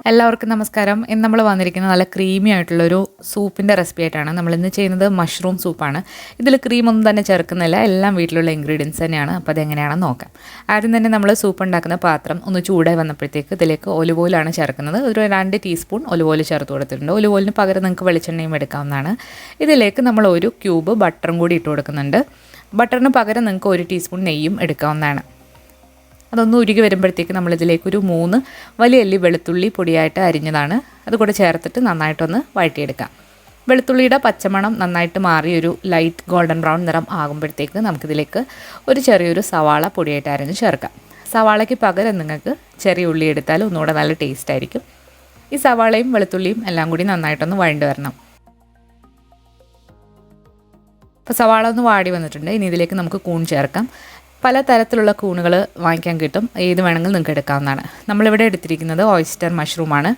എല്ലാവർക്കും നമസ്കാരം. ഇന്ന് നമ്മൾ വന്നിരിക്കുന്നത് നല്ല ക്രീമി ആയിട്ടുള്ളൊരു സൂപ്പിൻ്റെ റെസിപ്പി ആയിട്ടാണ്. നമ്മളിന്ന് ചെയ്യുന്നത് മഷ്റൂം സൂപ്പാണ്. ഇതിൽ ക്രീമൊന്നും തന്നെ ചേർക്കുന്നില്ല, എല്ലാം വീട്ടിലുള്ള ഇൻഗ്രീഡിയൻസ് തന്നെയാണ്. അപ്പോൾ അതെങ്ങനെയാണെന്ന് നോക്കാം. ആദ്യം തന്നെ നമ്മൾ സൂപ്പ് ഉണ്ടാക്കുന്ന പാത്രം ഒന്ന് ചൂടായി വന്നപ്പോഴത്തേക്ക് ഇതിലേക്ക് ഒലിവ് ഓയിലാണ് ചേർക്കുന്നത്. ഒരു 2 ടീസ്പൂൺ ഒലിവ് ഓയിൽ ചേർത്ത് കൊടുത്തിട്ടുണ്ട്. ഒലിവ് ഓയിലിന് പകരം നിങ്ങൾക്ക് വെളിച്ചെണ്ണയും എടുക്കാവുന്നതാണ്. ഇതിലേക്ക് നമ്മൾ 1 ക്യൂബ് ബട്ടറും കൂടി ഇട്ട് കൊടുക്കുന്നുണ്ട്. ബട്ടറിന് പകരം നിങ്ങൾക്ക് 1 ടീസ്പൂൺ നെയ്യും എടുക്കാവുന്നതാണ്. അതൊന്ന് ഉരുകി വരുമ്പോഴത്തേക്ക് നമ്മളിതിലേക്കൊരു 3 വലിയ അല്ലി വെളുത്തുള്ളി പൊടിയായിട്ട് അരിഞ്ഞതാണ് അതുകൂടെ ചേർത്തിട്ട് നന്നായിട്ടൊന്ന് വഴറ്റിയെടുക്കാം. വെളുത്തുള്ളിയുടെ പച്ചമണം നന്നായിട്ട് മാറി ഒരു ലൈറ്റ് ഗോൾഡൻ ബ്രൗൺ നിറം ആകുമ്പോഴത്തേക്ക് നമുക്കിതിലേക്ക് ഒരു ചെറിയൊരു സവാള പൊടിയായിട്ട് അരിഞ്ഞ് ചേർക്കാം. സവാളയ്ക്ക് പകരം നിങ്ങൾക്ക് ചെറിയ ഉള്ളി എടുത്താൽ ഒന്നുകൂടെ നല്ല ടേസ്റ്റ് ആയിരിക്കും. ഈ സവാളയും വെളുത്തുള്ളിയും എല്ലാം കൂടി നന്നായിട്ടൊന്ന് വഴണ്ട് വരണം. അപ്പോൾ സവാള ഒന്ന് വാടി വന്നിട്ടുണ്ട്. ഇനി ഇതിലേക്ക് നമുക്ക് കൂൺ ചേർക്കാം. പല തരത്തിലുള്ള കൂണുകൾ വാങ്ങിക്കാൻ കിട്ടും, ഏത് വേണമെങ്കിലും നിങ്ങൾക്ക് എടുക്കാവുന്നതാണ്. നമ്മളിവിടെ എടുത്തിരിക്കുന്നത് ഓയിസ്റ്റർ മഷ്റൂമാണ്.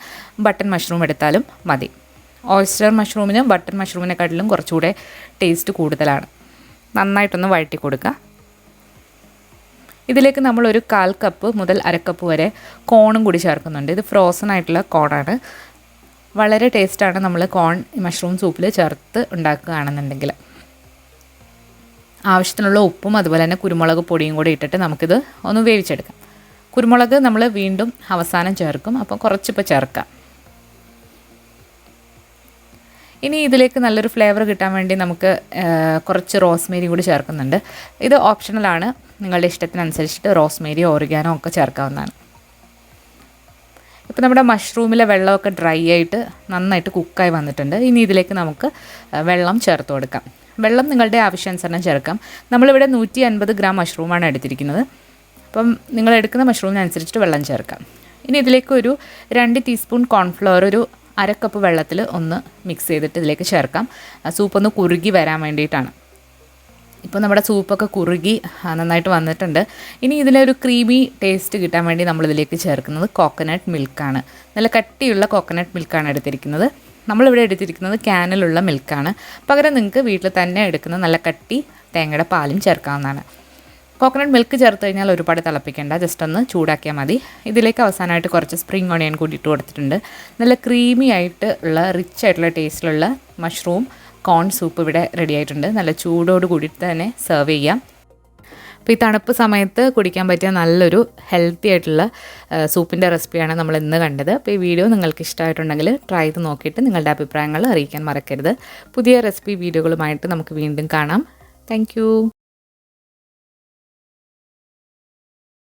ബട്ടൺ മഷ്റൂം എടുത്താലും മതി. ഓയിസ്റ്റർ മഷ്റൂമിന് ബട്ടൺ മഷ്റൂമിനെക്കാട്ടിലും കുറച്ചുകൂടെ ടേസ്റ്റ് കൂടുതലാണ്. നന്നായിട്ടൊന്ന് വഴറ്റി കൊടുക്കുക. ഇതിലേക്ക് നമ്മളൊരു 1/4 കപ്പ് മുതൽ 1/2 കപ്പ് വരെ കോണും കൂടി ചേർക്കുന്നുണ്ട്. ഇത് ഫ്രോസൺ ആയിട്ടുള്ള കോണാണ്. വളരെ ടേസ്റ്റാണ് നമ്മൾ കോൺ മഷ്റൂം സൂപ്പിൽ ചേർത്ത് ഉണ്ടാക്കുകയാണെന്നുണ്ടെങ്കിൽ. ആവശ്യത്തിനുള്ള ഉപ്പും അതുപോലെ തന്നെ കുരുമുളക് പൊടിയും കൂടി ഇട്ടിട്ട് നമുക്കിത് ഒന്ന് വേവിച്ചെടുക്കാം. കുരുമുളക് നമ്മൾ വീണ്ടും അവസാനം ചേർക്കും, അപ്പോൾ കുറച്ചിപ്പോൾ ചേർക്കാം. ഇനി ഇതിലേക്ക് നല്ലൊരു ഫ്ലേവർ കിട്ടാൻ വേണ്ടി നമുക്ക് കുറച്ച് റോസ്മേരി കൂടി ചേർക്കുന്നുണ്ട്. ഇത് ഓപ്ഷണലാണ്, നിങ്ങളുടെ ഇഷ്ടത്തിനനുസരിച്ചിട്ട് റോസ്മേരി ഓറിഗാനോ ഒക്കെ ചേർക്കാവുന്നതാണ്. ഇപ്പോൾ നമ്മുടെ മഷ്റൂമിലെ വെള്ളമൊക്കെ ഡ്രൈ ആയിട്ട് നന്നായിട്ട് കുക്കായി വന്നിട്ടുണ്ട്. ഇനി ഇതിലേക്ക് നമുക്ക് വെള്ളം ചേർത്ത് കൊടുക്കാം. വെള്ളം നിങ്ങളുടെ ആവശ്യാനുസരണം ചേർക്കാം. നമ്മളിവിടെ 150 ഗ്രാം മഷ്റൂമാണ് എടുത്തിരിക്കുന്നത്. അപ്പം നിങ്ങൾ എടുക്കുന്ന മഷ്റൂമിനനുസരിച്ചിട്ട് വെള്ളം ചേർക്കാം. ഇനി ഇതിലേക്ക് ഒരു 2 ടീസ്പൂൺ കോൺഫ്ലവർ ഒരു 1/2 കപ്പ് വെള്ളത്തിൽ ഒന്ന് മിക്സ് ചെയ്തിട്ട് ഇതിലേക്ക് ചേർക്കാം. സൂപ്പൊന്ന് കുറുകി വരാൻ വേണ്ടിയിട്ടാണ്. ഇപ്പോൾ നമ്മുടെ സൂപ്പൊക്കെ കുറുകി നന്നായിട്ട് വന്നിട്ടുണ്ട്. ഇനി ഇതിലൊരു ക്രീമി ടേസ്റ്റ് കിട്ടാൻ വേണ്ടി നമ്മളിതിലേക്ക് ചേർക്കുന്നത് കോക്കനട്ട് മിൽക്കാണ്. നല്ല കട്ടിയുള്ള കോക്കനട്ട് മിൽക്കാണ് എടുത്തിരിക്കുന്നത്. നമ്മളിവിടെ എടുത്തിരിക്കുന്നത് ക്യാനിലുള്ള മിൽക്കാണ്. പകരം നിങ്ങൾക്ക് വീട്ടിൽ തന്നെ എടുക്കുന്ന നല്ല കട്ടി തേങ്ങയുടെ പാലും ചേർക്കാവുന്നതാണ്. കോക്കനട്ട് മിൽക്ക് ചേർത്ത് കഴിഞ്ഞാൽ ഒരുപാട് തിളപ്പിക്കേണ്ട, ജസ്റ്റ് ഒന്ന് ചൂടാക്കിയാൽ മതി. ഇതിലേക്ക് അവസാനമായിട്ട് കുറച്ച് സ്പ്രിംഗ് ഓണിയൻ കൂടി ഇട്ട് കൊടുത്തിട്ടുണ്ട്. നല്ല ക്രീമി ആയിട്ട് ഉള്ള റിച്ച് ആയിട്ടുള്ള ടേസ്റ്റിലുള്ള മഷ്റൂം കോൺ സൂപ്പ് ഇവിടെ റെഡി ആയിട്ടുണ്ട്. നല്ല ചൂടോട് കൂടിയിട്ട് തന്നെ സെർവ് ചെയ്യാം. അപ്പോൾ ഈ തണുപ്പ് സമയത്ത് കുടിക്കാൻ പറ്റിയ നല്ലൊരു ഹെൽത്തി ആയിട്ടുള്ള സൂപ്പിൻ്റെ റെസിപ്പിയാണ് നമ്മൾ ഇന്ന് കണ്ടത്. അപ്പോൾ ഈ വീഡിയോ നിങ്ങൾക്ക് ഇഷ്ടമായിട്ടുണ്ടെങ്കിൽ ട്രൈ ചെയ്ത് നോക്കിയിട്ട് നിങ്ങളുടെ അഭിപ്രായങ്ങൾ അറിയിക്കാൻ മറക്കരുത്. പുതിയ റെസിപ്പി വീഡിയോകളുമായിട്ട് നമുക്ക് വീണ്ടും കാണാം. താങ്ക്